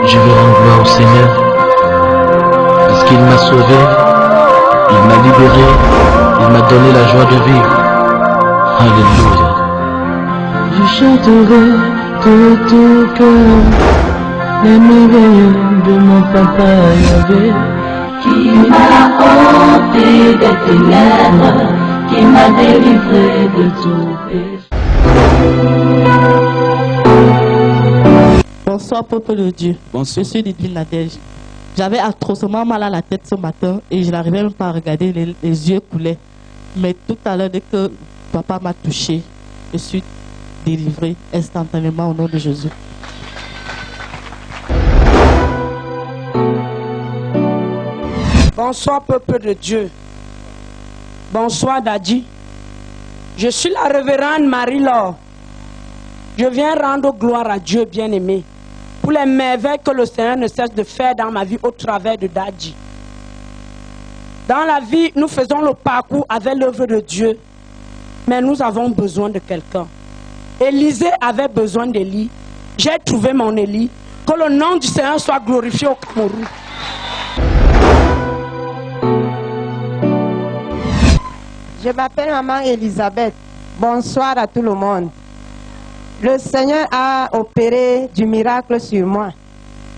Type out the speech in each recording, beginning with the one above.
Je veux rendre gloire au Seigneur, parce qu'il m'a sauvé, il m'a libéré, il m'a donné la joie de vivre. Alléluia. Je chanterai de tout cœur les merveilles de mon papa Yahvé, qui m'a ôté des ténèbres, qui m'a délivré de tout péché. Bonsoir peuple de Dieu. Bonsoir. Je suis Lydie Nadège. J'avais atrocement mal à la tête ce matin et je n'arrivais même pas à regarder, les yeux coulaient. Mais tout à l'heure, dès que papa m'a touché, je suis délivré instantanément au nom de Jésus. Bonsoir peuple de Dieu. Bonsoir Dadji. Je suis la révérende Marie-Laure. Je viens rendre gloire à Dieu bien-aimé pour les merveilles que le Seigneur ne cesse de faire dans ma vie au travers de Dadji. Dans la vie, nous faisons le parcours avec l'œuvre de Dieu, mais nous avons besoin de quelqu'un. Élisée avait besoin d'Élie. J'ai trouvé mon Élie. Que le nom du Seigneur soit glorifié au Cameroun. Je m'appelle Maman Elisabeth. Bonsoir à tout le monde. Le Seigneur a opéré du miracle sur moi.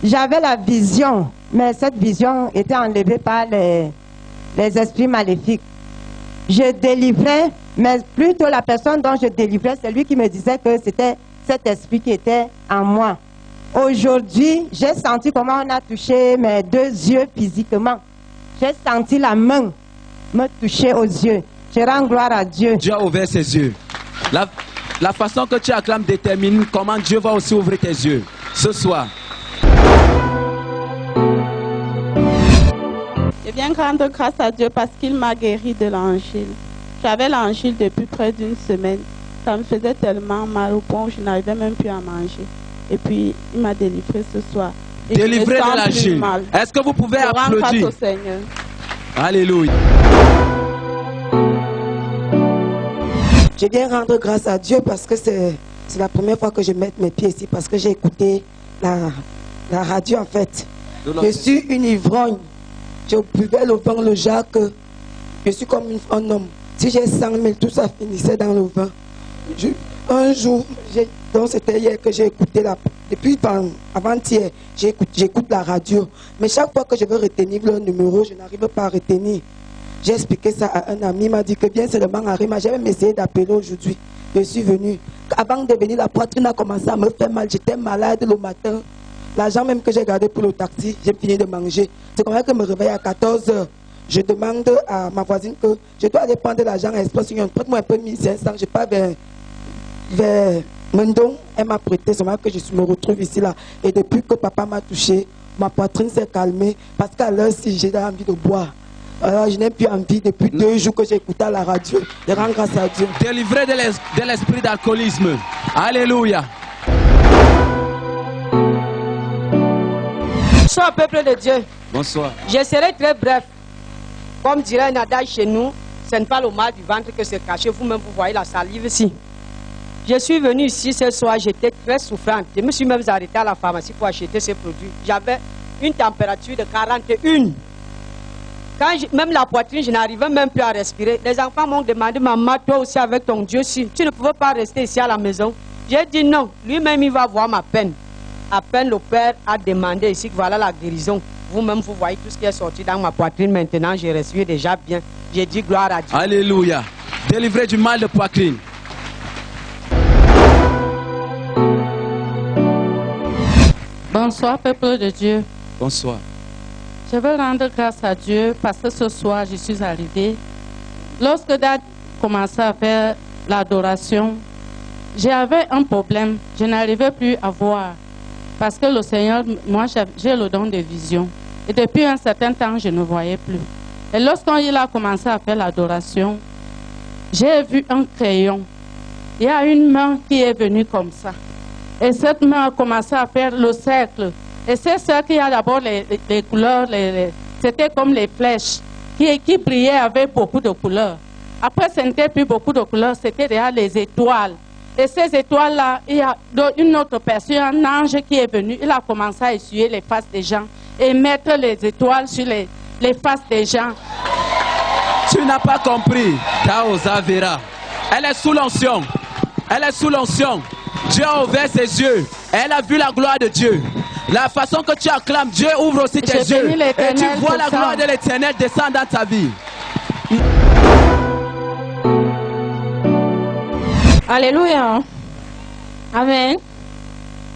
J'avais la vision, mais cette vision était enlevée par les esprits maléfiques. Je délivrais, mais plutôt la personne dont je délivrais, c'est lui qui me disait que c'était cet esprit qui était en moi. Aujourd'hui, j'ai senti comment on a touché mes deux yeux physiquement. J'ai senti la main me toucher aux yeux. Je rends gloire à Dieu. Dieu a ouvert ses yeux. La façon que tu acclames détermine comment Dieu va aussi ouvrir tes yeux. Ce soir. Je viens rendre grâce à Dieu parce qu'il m'a guéri de l'angile. J'avais l'angile depuis près d'une semaine. Ça me faisait tellement mal au point où je n'arrivais même plus à manger. Et puis, il m'a délivré ce soir. Et délivré de l'angile. Est-ce que vous pouvez applaudir? Grâce au Seigneur. Alléluia. Je viens rendre grâce à Dieu parce que c'est la première fois que je mets mes pieds ici, parce que j'ai écouté la radio en fait. Je suis une ivrogne. Je buvais le vin, le Jacques. Je suis comme un homme. Si j'ai 100 000, tout ça finissait dans le vin. Un jour, donc c'était hier que j'ai écouté depuis avant-hier, j'écoute la radio. Mais chaque fois que je veux retenir le numéro, je n'arrive pas à retenir. J'ai expliqué ça à un ami, il m'a dit que bien seulement Arima, j'avais essayé d'appeler aujourd'hui. Je suis venu. Avant de venir, la poitrine a commencé à me faire mal. J'étais malade le matin. L'argent même que j'ai gardé pour le taxi, j'ai fini de manger. C'est comme ça que je me réveille à 14 h. Je demande à ma voisine que je dois aller prendre l'argent à Espace Union. Prête-moi un peu 1500, je pars vers Mendon. Elle m'a prêté, c'est moi que je me retrouve ici là. Et depuis que papa m'a touché, ma poitrine s'est calmée. Parce qu'à l'heure-ci, j'ai envie de boire. Alors, je n'ai plus envie depuis 2 jours que j'ai écouté à la radio. Je rends grâce à Dieu. Délivré de l'esprit d'alcoolisme. Alléluia. Bonsoir peuple de Dieu. Bonsoir. Je serai très bref. Comme dirait Nada chez nous, ce n'est pas le mal du ventre que se cache. Vous-même, vous voyez la salive ici. Je suis venu ici ce soir, j'étais très souffrante. Je me suis même arrêtée à la pharmacie pour acheter ces produits. J'avais une température de 41. Quand même la poitrine, je n'arrivais même plus à respirer. Les enfants m'ont demandé, maman, toi aussi avec ton Dieu, si tu ne pouvais pas rester ici à la maison. J'ai dit non, lui-même il va voir ma peine. À peine le Père a demandé ici que voilà la guérison. Vous-même, vous voyez tout ce qui est sorti dans ma poitrine. Maintenant, je respire déjà bien. J'ai dit gloire à Dieu. Alléluia. Délivré du mal de poitrine. Bonsoir, peuple de Dieu. Bonsoir. Je veux rendre grâce à Dieu parce que ce soir, je suis arrivée. Lorsque Dad commençait à faire l'adoration, j'avais un problème. Je n'arrivais plus à voir. Parce que le Seigneur, moi, j'ai le don de vision. Et depuis un certain temps, je ne voyais plus. Et lorsqu'il a commencé à faire l'adoration, j'ai vu un crayon. Il y a une main qui est venue comme ça. Et cette main a commencé à faire le cercle. Et c'est ça qui a d'abord les couleurs, c'était comme les flèches qui brillaient avec beaucoup de couleurs. Après, ce n'était plus beaucoup de couleurs, c'était déjà les étoiles. Et ces étoiles-là, il y a une autre personne, un ange qui est venu, il a commencé à essuyer les faces des gens et mettre les étoiles sur les faces des gens. Tu n'as pas compris. Taosa Vera. Elle est sous l'onction. Elle est sous l'onction. Dieu a ouvert ses yeux. Elle a vu la gloire de Dieu. La façon que tu acclames, Dieu ouvre aussi tes yeux. Et tu vois la gloire de l'Éternel descendre dans ta vie. Alléluia. Amen.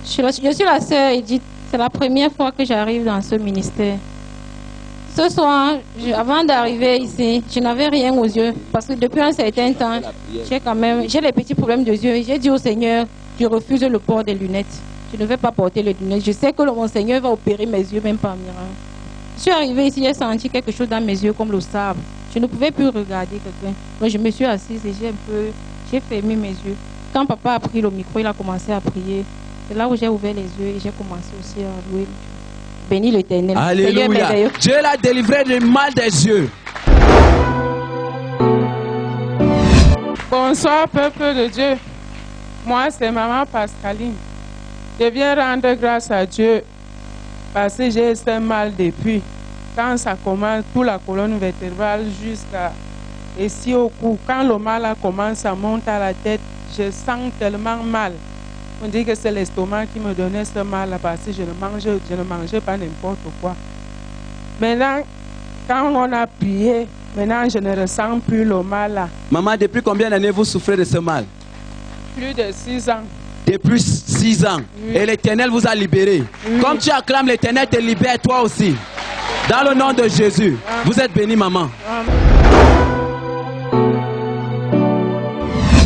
Je suis la sœur Edith. C'est la première fois que j'arrive dans ce ministère. Ce soir, avant d'arriver ici, je n'avais rien aux yeux. Parce que depuis un certain temps, j'ai des petits problèmes de yeux. J'ai dit au Seigneur, je refuse le port des lunettes. Je ne vais pas porter les lunettes. Je sais que mon Seigneur va opérer mes yeux, même par miracle. Je suis arrivée ici, j'ai senti quelque chose dans mes yeux comme le sable. Je ne pouvais plus regarder quelqu'un. Donc je me suis assise et j'ai fermé mes yeux. Quand papa a pris le micro, il a commencé à prier. C'est là où j'ai ouvert les yeux et j'ai commencé aussi à louer. Béni l'Éternel. Alléluia. Dieu l'a délivré du mal des yeux. Bonsoir, peuple de Dieu. Moi, c'est maman Pascaline. Je viens rendre grâce à Dieu parce que j'ai ce mal depuis. Quand ça commence, toute la colonne vertébrale jusqu'à ici au cou. Quand le mal commence, ça monte à la tête. Je sens tellement mal. On dit que c'est l'estomac qui me donnait ce mal parce que je ne mangeais pas n'importe quoi. Maintenant, quand on a prié, maintenant je ne ressens plus le mal là. Maman, depuis combien d'années vous souffrez de ce mal? Plus de 6 ans. Depuis 6 ans. Oui. Et l'Éternel vous a libéré. Oui. Comme tu acclames, l'Éternel te libère toi aussi. Dans le nom de Jésus. Amen. Vous êtes bénie, maman. Amen.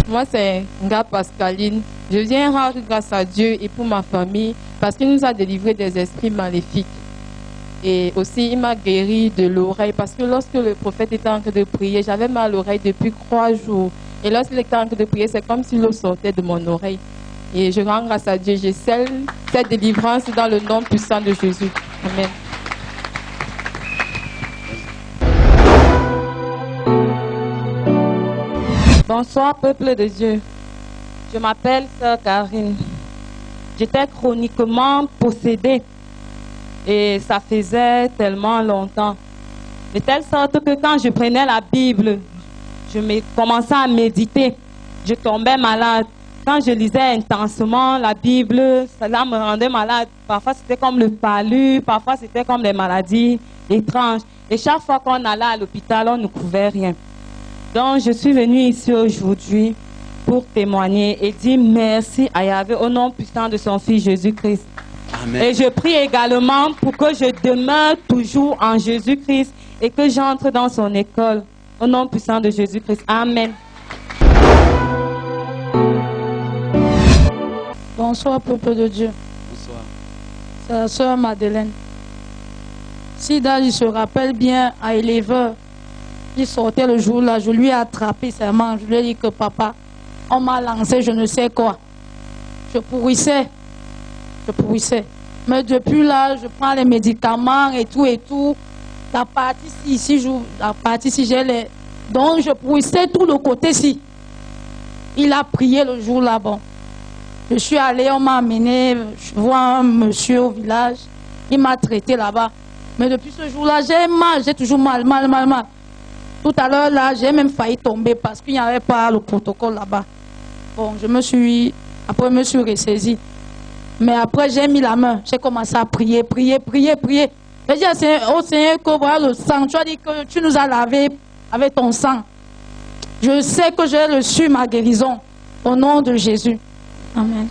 Moi, c'est Nga Pascaline. Je viens rendre grâce à Dieu et pour ma famille parce qu'il nous a délivré des esprits maléfiques. Et aussi, il m'a guéri de l'oreille parce que lorsque le prophète était en train de prier, j'avais mal à l'oreille depuis 3 jours. Et lorsqu'il était en train de prier, c'est comme si l'eau sortait de mon oreille. Et je rends grâce à Dieu. Je scelle cette délivrance dans le nom puissant de Jésus. Amen. Bonsoir, peuple de Dieu. Je m'appelle Sœur Karine. J'étais chroniquement possédée et ça faisait tellement longtemps. De telle sorte que quand je prenais la Bible, je commençais à méditer. Je tombais malade. Quand je lisais intensement la Bible, cela me rendait malade. Parfois c'était comme le palu, parfois c'était comme les maladies étranges. Et chaque fois qu'on allait à l'hôpital, on ne trouvait rien. Donc je suis venue ici aujourd'hui pour témoigner et dire merci à Yahvé au nom puissant de son Fils Jésus-Christ. Amen. Et je prie également pour que je demeure toujours en Jésus-Christ et que j'entre dans son école. Au nom puissant de Jésus-Christ. Amen. Bonsoir, peuple de Dieu. Bonsoir. C'est la sœur Madeleine. Si Dal se rappelle bien, à 11h, il sortait le jour-là, je lui ai attrapé ses mains. Je lui ai dit que papa, on m'a lancé je ne sais quoi. Je pourrissais. Mais depuis là, je prends les médicaments et tout. La partie ici, j'ai les... Donc je pourrissais tout le côté-ci. Il a prié le jour-là, bon. Je suis allée, on m'a amené, je vois un monsieur au village. Il m'a traité là-bas. Mais depuis ce jour-là, j'ai mal, j'ai toujours mal. Tout à l'heure, là, j'ai même failli tomber parce qu'il n'y avait pas le protocole là-bas. Bon, après, je me suis ressaisie. Mais après, j'ai mis la main. J'ai commencé à prier. J'ai dit au Seigneur que voilà le sang. Tu as dit que tu nous as lavé avec ton sang. Je sais que j'ai reçu ma guérison. Au nom de Jésus. Amen.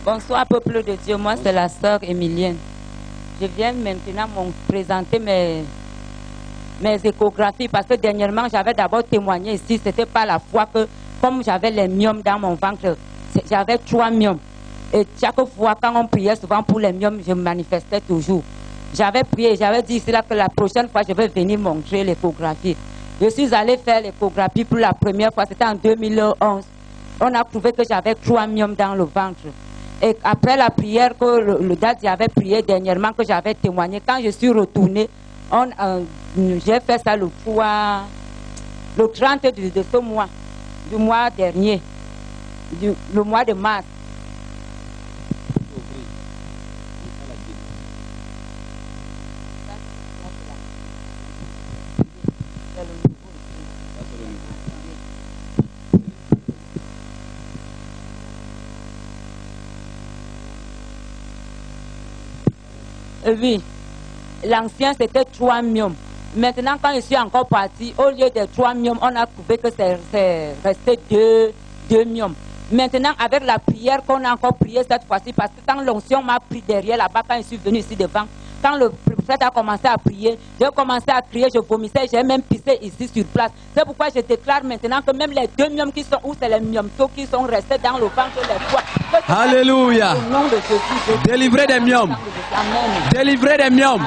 Bonsoir, peuple de Dieu. Moi, c'est la sœur Émilienne. Je viens maintenant présenter mes échographies parce que dernièrement, j'avais d'abord témoigné ici. C'était pas la foi que, comme j'avais les myomes dans mon ventre, j'avais 3 myomes. Et chaque fois, quand on priait souvent pour les myomes, je me manifestais toujours. J'avais prié, j'avais dit ici là que la prochaine fois, je vais venir montrer l'échographie. Je suis allée faire l'échographie pour la première fois, c'était en 2011. On a trouvé que j'avais 3 myomes dans le ventre. Et après la prière que le date avait prié dernièrement, que j'avais témoigné, quand je suis retournée, J'ai fait ça le 30 de ce mois, du mois dernier, le mois de mars. Oui, l'ancien c'était 3 millions. Maintenant, quand je suis encore parti, au lieu de 3 millions, on a trouvé que c'est resté 2 millions. Maintenant, avec la prière qu'on a encore prié cette fois-ci, parce que quand l'onction m'a pris derrière là-bas, quand je suis venu ici devant, quand le prophète a commencé à prier, j'ai commencé à crier, je vomissais, j'ai même pissé ici sur place. C'est pourquoi je déclare maintenant que même les 2 millions qui sont, où c'est les millions qui sont restés dans le ventre des poids. Alléluia. Délivrez des miomes. Délivrez des miomes.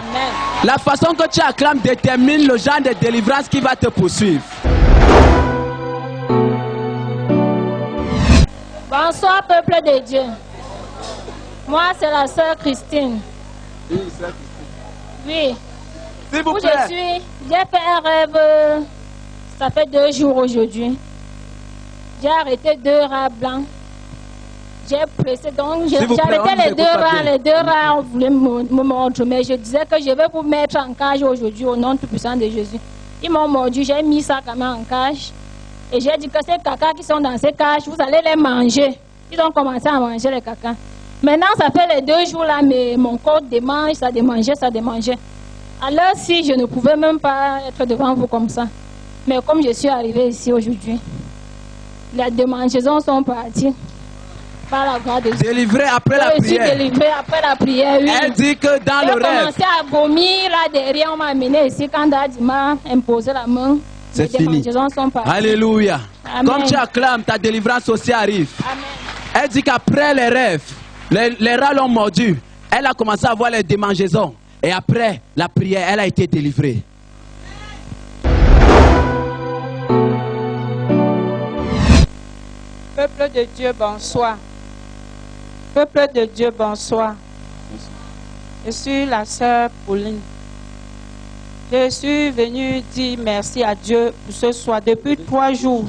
La façon que tu acclames détermine le genre de délivrance qui va te poursuivre. Bonsoir, peuple de Dieu. Moi, c'est la sœur Christine. Oui. S'il vous Où plaît. j'ai fait un rêve, ça fait 2 jours aujourd'hui. J'ai arrêté 2 rats blancs. J'ai pressé, donc j'ai arrêté les 2 rats. Les 2 rats ont voulu me mordre, mais je disais que je vais vous mettre en cage aujourd'hui au nom tout-puissant de Jésus. Ils m'ont mordu, j'ai mis ça quand même en cage. Et j'ai dit que ces cacas qui sont dans ces cages, vous allez les manger. Ils ont commencé à manger les cacas. Maintenant, ça fait les 2 jours là, mais mon corps démange, ça démangeait, ça démangeait. Alors, si je ne pouvais même pas être devant vous comme ça. Mais comme je suis arrivée ici aujourd'hui, les démangeaisons sont parties. Par la grâce de Dieu. Délivré après la prière. Je suis délivrée après la prière, oui. Elle dit que dans le rêve. J'ai commencé à vomir là derrière, on m'a amené ici. Quand Daddy m'a imposé la main, c'est fini. Sont parties. Alléluia. Amen. Comme tu acclames, ta délivrance aussi arrive. Amen. Elle dit qu'après les rêves, les rats l'ont mordu. Elle a commencé à voir les démangeaisons. Et après la prière, elle a été délivrée. Peuple de Dieu, bonsoir. Peuple de Dieu, bonsoir. Je suis la sœur Pauline. Je suis venue dire merci à Dieu pour ce soir. Depuis 3 jours,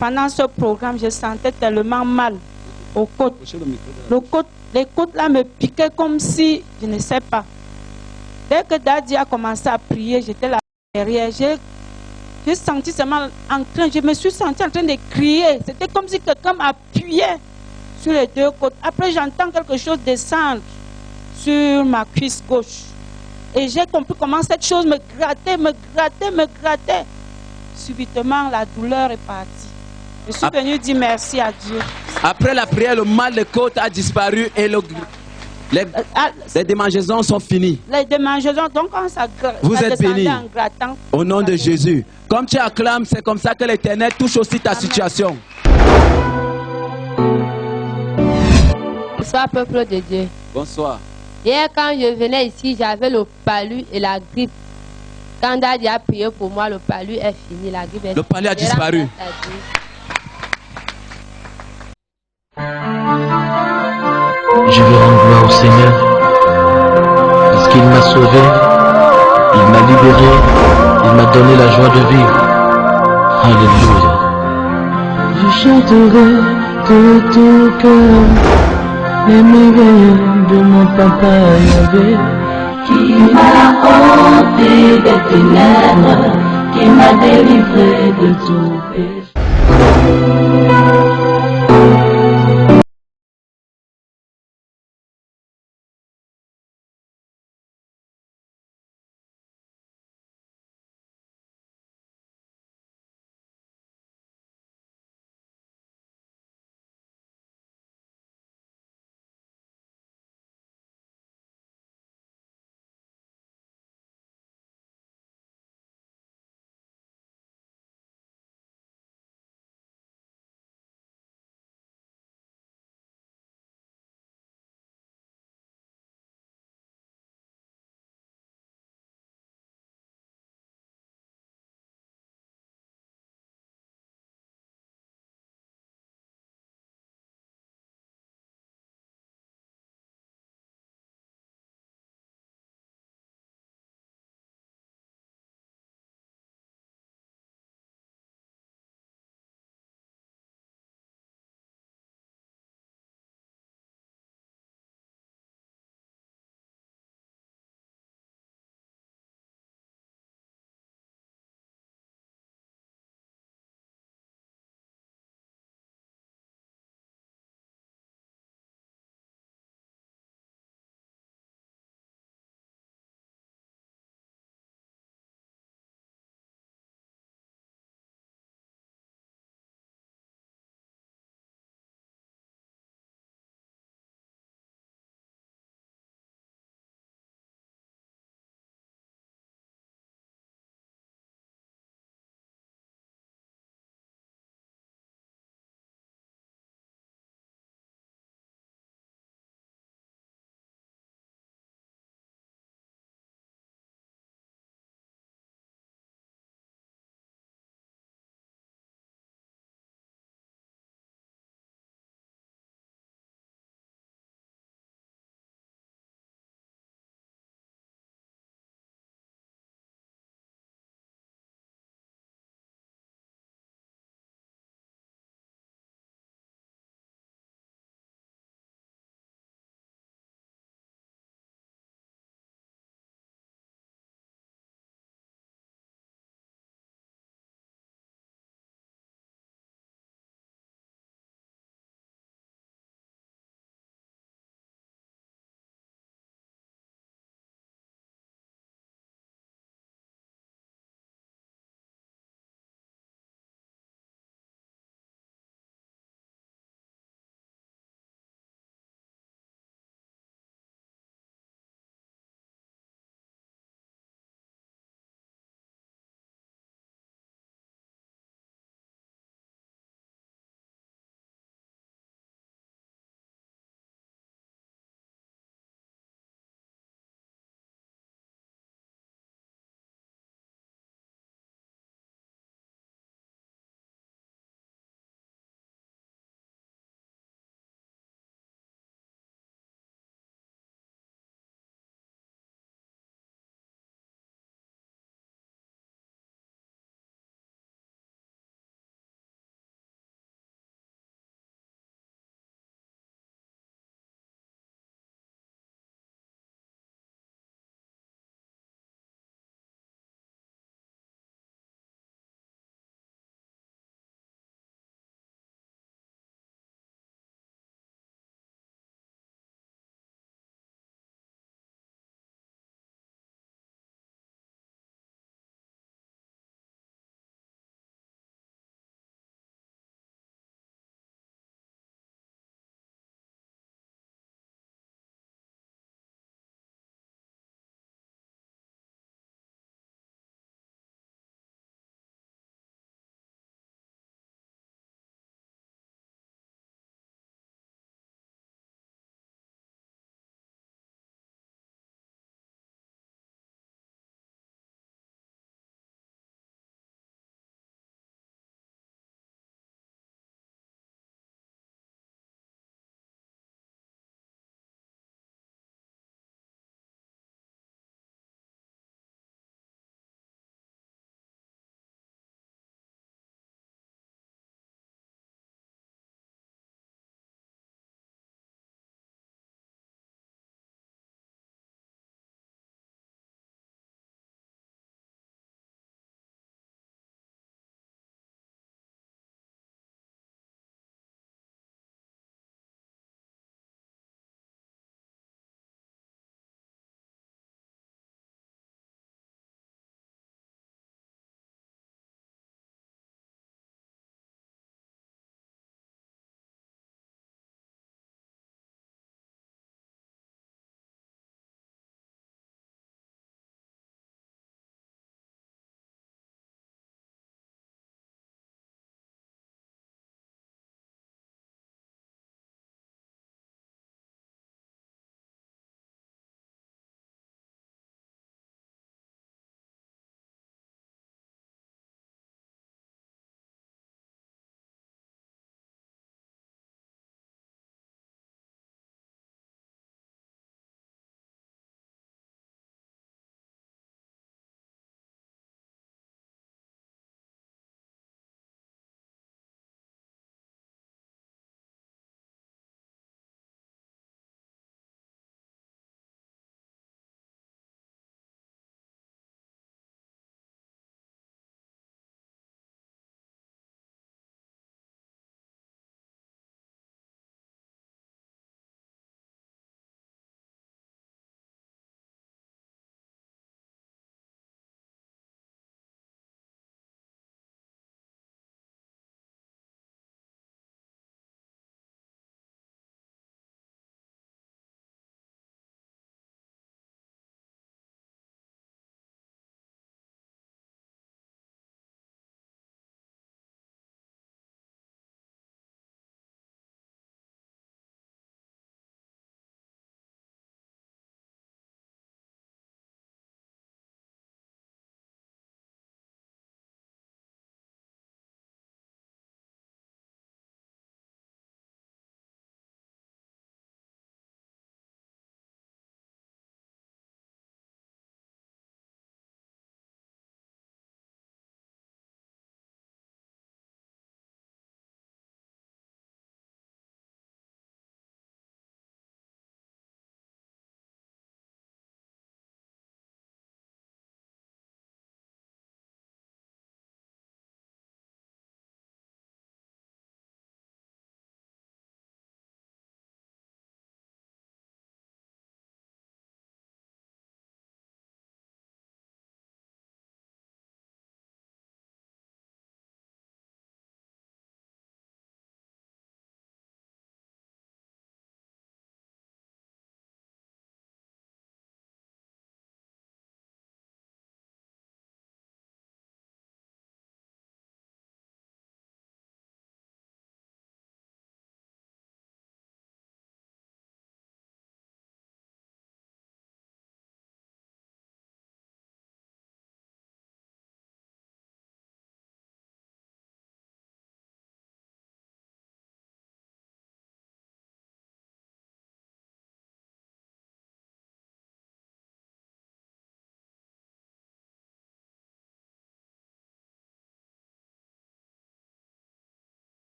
pendant ce programme, je sentais tellement mal aux côtes. Les côtes là me piquaient comme si, je ne sais pas. Dès que Daddy a commencé à prier, j'étais là derrière. J'ai senti seulement je me suis sentie en train de crier. C'était comme si quelqu'un m'appuyait sur les 2 côtes. Après, j'entends quelque chose descendre sur ma cuisse gauche. Et j'ai compris comment cette chose me grattait. Subitement, la douleur est partie. Je suis venue dire merci à Dieu. Après la prière, le mal de côte a disparu et les démangeaisons sont finies. Les démangeaisons, donc quand ça vous ça êtes bénis au nom de Jésus. Comme tu acclames, c'est comme ça que l'Éternel touche aussi ta situation. Bonsoir, peuple de Dieu. Bonsoir. Hier, quand je venais ici, j'avais le palu et la grippe. Quand Daddy a prié pour moi, le palu est fini, la grippe est finie. Le palu a disparu. Je vais rendre gloire au Seigneur parce qu'il m'a sauvé, il m'a libéré, il m'a donné la joie de vivre. Alléluia. Je chanterai de tout cœur les merveilles de mon papa Yahvé, qui m'a ôté des ténèbres, qui m'a délivré de tout péché.